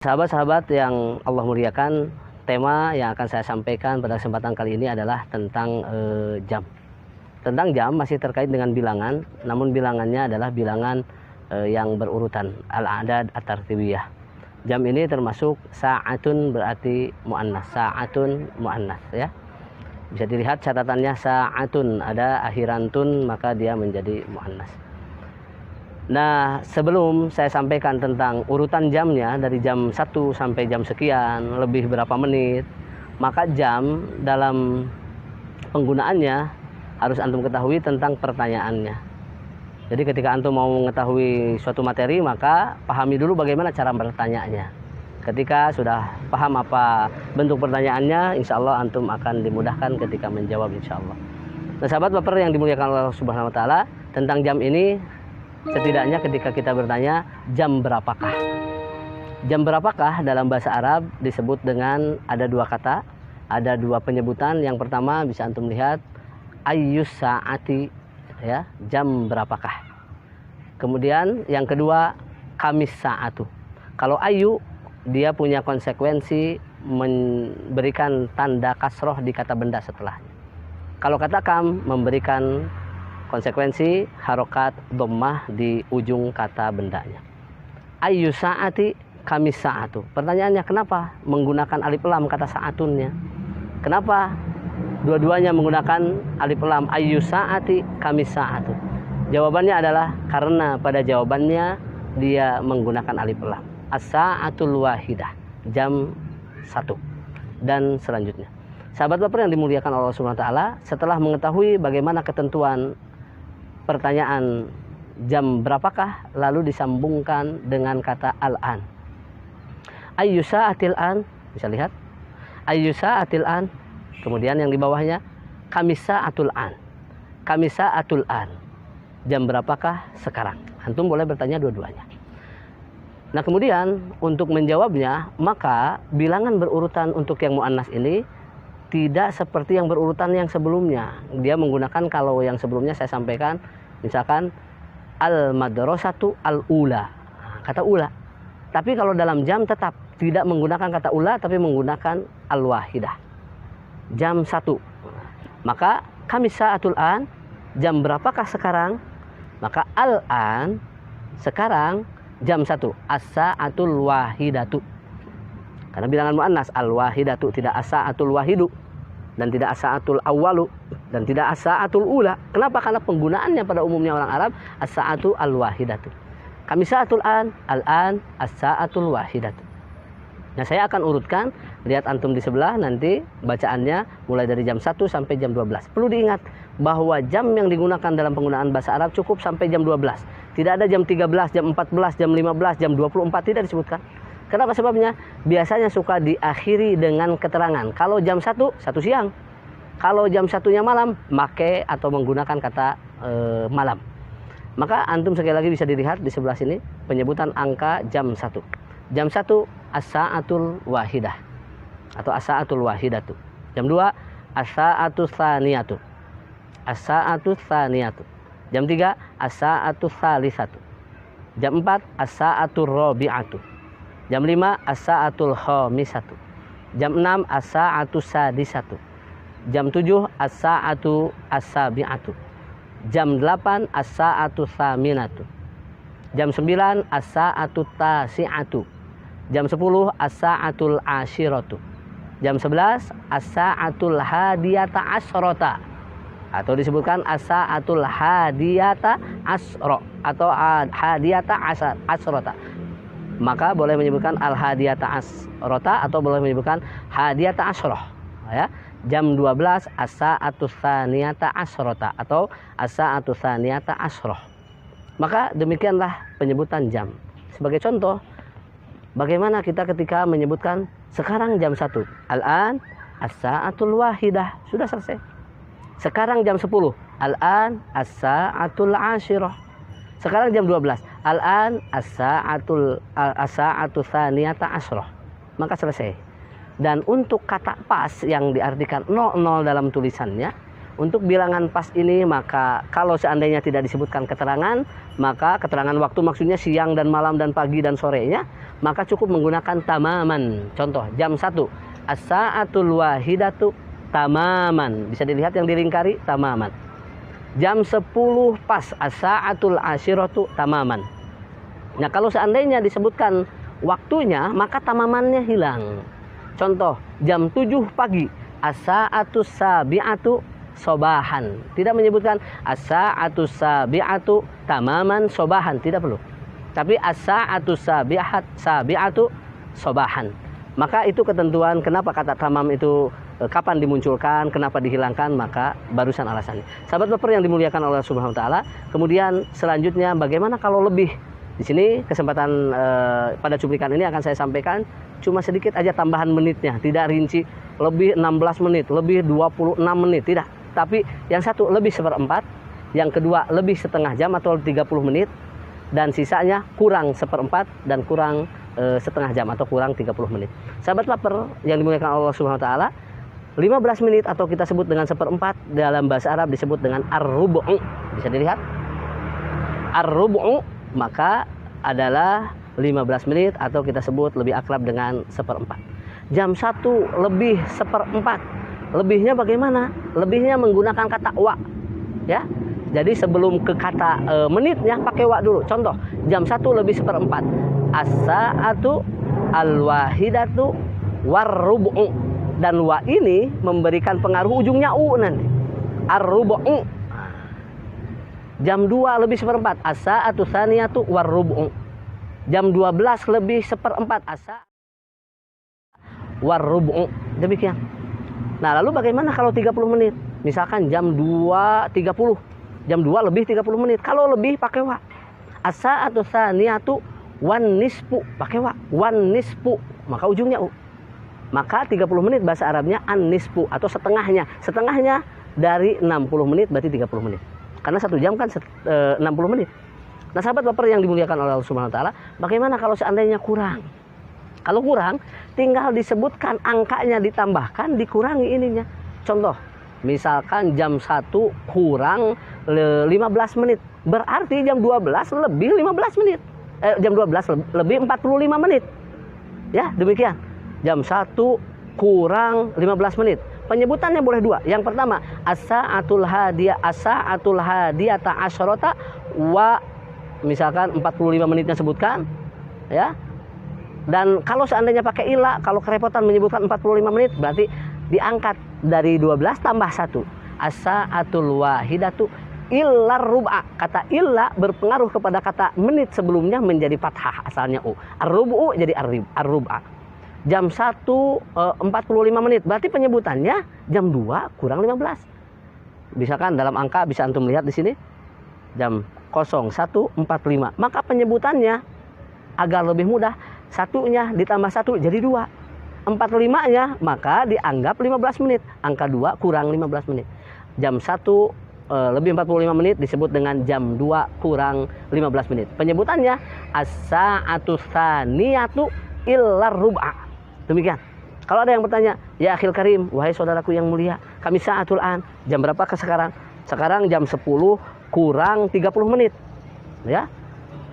Sahabat-sahabat yang Allah muliakan, tema yang akan saya sampaikan pada kesempatan kali ini adalah tentang jam. Tentang jam masih terkait dengan bilangan, namun bilangannya adalah bilangan yang berurutan, al-a'dad at-tartibiyah. Jam ini termasuk sa'atun, berarti mu'annas, sa'atun mu'annas ya. Bisa dilihat catatannya sa'atun, ada akhiran tun, maka dia menjadi mu'annas. Nah, sebelum saya sampaikan tentang urutan jamnya dari jam 1 sampai jam sekian, lebih berapa menit, maka jam dalam penggunaannya harus antum ketahui tentang pertanyaannya. Jadi ketika antum mau mengetahui suatu materi, maka pahami dulu bagaimana cara bertanyanya. Ketika sudah paham apa bentuk pertanyaannya, insya Allah antum akan dimudahkan ketika menjawab, insya Allah. Nah, sahabat baper yang dimuliakan Allah Subhanahu Wa Taala, tentang jam ini setidaknya ketika kita bertanya jam berapakah. Jam berapakah dalam bahasa Arab disebut dengan ada dua kata, ada dua penyebutan. Yang pertama bisa antum lihat ayyus sa'ati ya, jam berapakah. Kemudian yang kedua kamis sa'atu. Kalau ayu dia punya konsekuensi memberikan tanda kasroh di kata benda setelahnya. Kalau kata kam memberikan konsekuensi harokat dhammah di ujung kata bendanya. Ayyu sa'ati kamis sa'atu. Pertanyaannya, kenapa menggunakan alif lam kata sa'atunnya? Kenapa dua-duanya menggunakan alif lam ayyu sa'ati kamis sa'atu? Jawabannya adalah karena pada jawabannya dia menggunakan alif lam. As-sa'atul wahidah, jam 1 dan selanjutnya. Sahabat bapak yang dimuliakan Allah Subhanahu Wa Taala, setelah mengetahui bagaimana ketentuan pertanyaan jam berapakah, lalu disambungkan dengan kata al-an. Ayyu sa'atil an, bisa lihat ayyu sa'atil an. Kemudian yang di bawahnya kamis sa'atul an, kamis sa'atul an, jam berapakah sekarang. Antum boleh bertanya dua-duanya. Nah, kemudian untuk menjawabnya, maka bilangan berurutan untuk yang mu'annas ini tidak seperti yang berurutan yang sebelumnya. Dia menggunakan, kalau yang sebelumnya saya sampaikan, misalkan al-madrasatu al-ula, kata ula. Tapi kalau dalam jam tetap tidak menggunakan kata ula, tapi menggunakan al-wahidah, jam 1. Maka kamis sa'atul an, jam berapakah sekarang? Maka al-an, sekarang, jam 1, as-sa'atul wahidatu. Karena bilangan mu'annas al-wahidatu, tidak as-sa'atul wahidu, dan tidak as-sa'atul awwalu, dan tidak as-sa'atul ula. Kenapa? Karena penggunaannya pada umumnya orang Arab as-sa'atu al-wahidatu. Kami sa'atul an, al-an, as-sa'atul wahidatu. Nah, saya akan urutkan, lihat antum di sebelah nanti bacaannya mulai dari jam 1 sampai jam 12. Perlu diingat bahwa jam yang digunakan dalam penggunaan bahasa Arab cukup sampai jam 12. Tidak ada jam 13, jam 14, jam 15, jam 24, tidak disebutkan. Kenapa sebabnya? Biasanya suka diakhiri dengan keterangan. Kalau jam 1 siang. Kalau jam 1-nya malam, make atau menggunakan kata malam. Maka antum sekali lagi bisa dilihat di sebelah sini penyebutan angka jam 1. Jam 1 as-sa'atul wahidah atau as-sa'atul wahidatu. Jam 2 as-sa'atus tsaniyatu. As-sa'atus tsaniyatu. Jam 3 as-sa'atus tsalisatu. Jam 4 as-sa'atur rabi'atu. Jam 5 as-sa'atul khamisatu. Jam 6 as-sa'atus sadisatu. Jam 7 as-sa'atu as-sabi'atu. Jam 8 as-sa'atus tsaminatu. Jam 9 as-sa'atu tasi'atu. Jam 10 as-sa'atul ashiratu. Jam 11 as-sa'atul hadiyata asrota, atau disebutkan as-sa'atul hadiyata asro atau hadiyata asrota. Maka boleh menyebutkan al-hadiyata asrota atau boleh menyebutkan hadiyata asroh ya. Jam 12 as-sa'atus tsaniyata asrota atau as-sa'atus tsaniyata asroh. Maka demikianlah penyebutan jam. Sebagai contoh, bagaimana kita ketika menyebutkan sekarang jam 1, al-an as-sa'atul wahidah, sudah selesai. Sekarang jam 10, al-an as-sa'atul ashirah. Sekarang jam 12, al-an as-sa'atu tsaniyata asroh. Maka selesai. Dan untuk kata pas yang diartikan 00 dalam tulisannya, Untuk bilangan pas ini, maka kalau seandainya tidak disebutkan keterangan, maka keterangan waktu maksudnya siang dan malam dan pagi dan sorenya, maka cukup menggunakan tamaman. Contoh, jam 1, as-sa'atul wahidatu tamaman. Bisa dilihat yang dilingkari, tamaman. Jam 10 pas, as-sa'atul asyiratu tamaman. Nah, kalau seandainya disebutkan waktunya, maka tamamannya hilang. Contoh, jam 7 pagi, as-sa'atus sabi'atu sobahan. Tidak menyebutkan as-sa'atus sabi'atu tamaman sobahan, tidak perlu. Tapi as-sa'atus sabi'atu sobahan. Maka itu ketentuan kenapa kata tamam itu kapan dimunculkan, kenapa dihilangkan, maka barusan alasannya. Sahabat baper yang dimuliakan Allah Subhanahu wa taala. Kemudian selanjutnya bagaimana kalau lebih? Di sini kesempatan pada cuplikan ini akan saya sampaikan cuma sedikit aja tambahan menitnya, tidak rinci lebih 16 menit, lebih 26 menit, tidak. Tapi yang satu lebih 1/4, yang kedua lebih setengah jam atau 30 menit, dan sisanya kurang 1/4 dan kurang setengah jam atau kurang 30 menit. Sahabat lapar yang dimuliakan Allah Subhanahu wa taala, 15 menit atau kita sebut dengan 1/4 dalam bahasa Arab disebut dengan ar-rubu'. Bisa dilihat? Ar-rubu' maka adalah 15 menit atau kita sebut lebih akrab dengan 1/4. Jam 1 lebih 1/4. Lebihnya bagaimana? Lebihnya menggunakan kata wa. Ya. Jadi sebelum ke kata menitnya pakai wa dulu. Contoh, jam 1 lebih 1/4. As-sa'atu al-wahidatu war-rubu'u. Dan wa ini memberikan pengaruh ujungnya u nanti. Ar-rubu'u. Jam 2 lebih 1/4. As-sa'atu tsaniyatu war-rubu'u. Jam 12 lebih 1/4. As-sa' war-rubu'u. Demikian. Nah, lalu bagaimana kalau 30 menit? Misalkan jam 2.30. Jam 2 lebih 30 menit. Kalau lebih pakai wa. As-sa'atu tsaniyatu wan nisfu, pakai wa. Wan nisfu, maka ujungnya u. Maka 30 menit bahasa Arabnya an-nisfu atau setengahnya. Setengahnya dari 60 menit berarti 30 menit. Karena 1 jam kan 60 menit. Nah, sahabat baper yang dimuliakan oleh Allah Subhanahu wa taala, bagaimana kalau seandainya kurang? Kalau kurang, tinggal disebutkan angkanya, ditambahkan, dikurangi ininya. Contoh, misalkan jam 1 kurang 15 menit. Berarti jam 12 lebih 15 menit. Jam 12 lebih 45 menit. Ya, demikian. Jam 1 kurang 15 menit. Penyebutannya boleh 2. Yang pertama, as-sa'atul hadiyata asyrata wa, misalkan 45 menitnya sebutkan, ya. Dan kalau seandainya pakai ila, kalau kerepotan menyebutkan 45 menit, berarti diangkat dari 12 tambah 1. As-sa'atul wahidatu illar rub'a. Kata illa berpengaruh kepada kata menit sebelumnya menjadi fathah, asalnya u. Ar-rub'u jadi ar-rub'a. Jam 1 45 menit, berarti penyebutannya jam 2 kurang 15. Misalkan dalam angka bisa antum lihat di sini. Jam 01.45. Maka penyebutannya agar lebih mudah, satunya ditambah 1 jadi 2. 45-nya maka dianggap 15 menit. Angka 2 kurang 15 menit. Jam 1 lebih 45 menit disebut dengan jam 2 kurang 15 menit. Penyebutannya as-sa'atu tsaniyatu illar rub'a. Demikian. Kalau ada yang bertanya, ya akhil karim, wahai saudaraku yang mulia, kami sa'atul an, jam berapa ke sekarang? Sekarang jam 10 kurang 30 menit. Ya.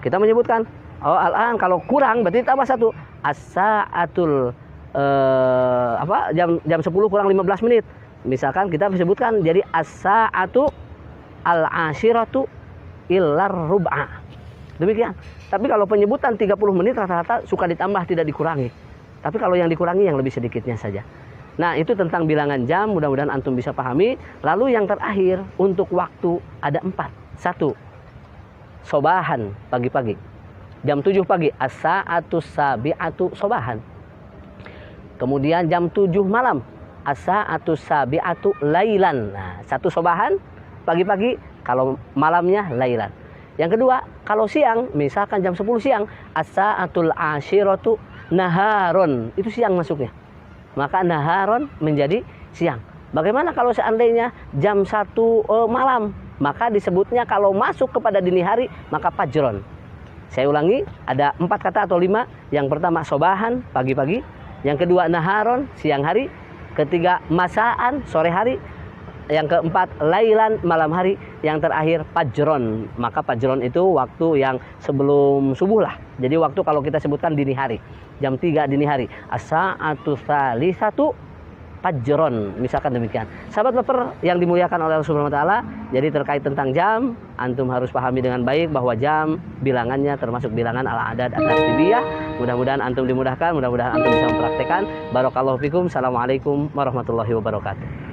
Kita menyebutkan, oh al-an kalau kurang berarti tambah 1. As-sa'atul jam 10 kurang 15 menit. Misalkan kita sebutkan jadi as-sa'atu al-ashiratu illar rub'a. Demikian. Tapi kalau penyebutan 30 menit rata-rata suka ditambah, tidak dikurangi. Tapi kalau yang dikurangi yang lebih sedikitnya saja. Nah, itu tentang bilangan jam, mudah-mudahan antum bisa pahami. Lalu yang terakhir untuk waktu ada 4. 1. Sobahan, pagi-pagi. Jam 7 pagi, as-sa'atu sabi'atu sobahan. Kemudian jam 7 malam, as-sa'atu sabi'atu lailan. Nah, 1 sobahan pagi-pagi, kalau malamnya lailan. Yang kedua, kalau siang, misalkan jam 10 siang, as-sa'atul asyiratu naharon, itu siang masuknya. Maka naharon menjadi siang. Bagaimana kalau seandainya jam 1 malam? Maka disebutnya kalau masuk kepada dini hari, maka fajron. Saya ulangi, ada 4 kata atau 5. Yang pertama sobahan, pagi-pagi. Yang kedua naharon, siang hari. Ketiga masaan, sore hari. yang keempat lailan, malam hari, yang terakhir fajron. Maka fajron itu waktu yang sebelum subuh lah. Jadi waktu kalau kita sebutkan dini hari, jam 3 dini hari, as-sa'atu tsalisatu fajron, misalkan demikian. Sahabat baper yang dimuliakan oleh Allah Subhanahu wa taala, jadi terkait tentang jam, antum harus pahami dengan baik bahwa jam bilangannya termasuk bilangan al-adad at-tartibiyah. Mudah-mudahan antum dimudahkan, mudah-mudahan antum bisa mempraktekkan. Barakallahu fikum. Assalamualaikum warahmatullahi wabarakatuh.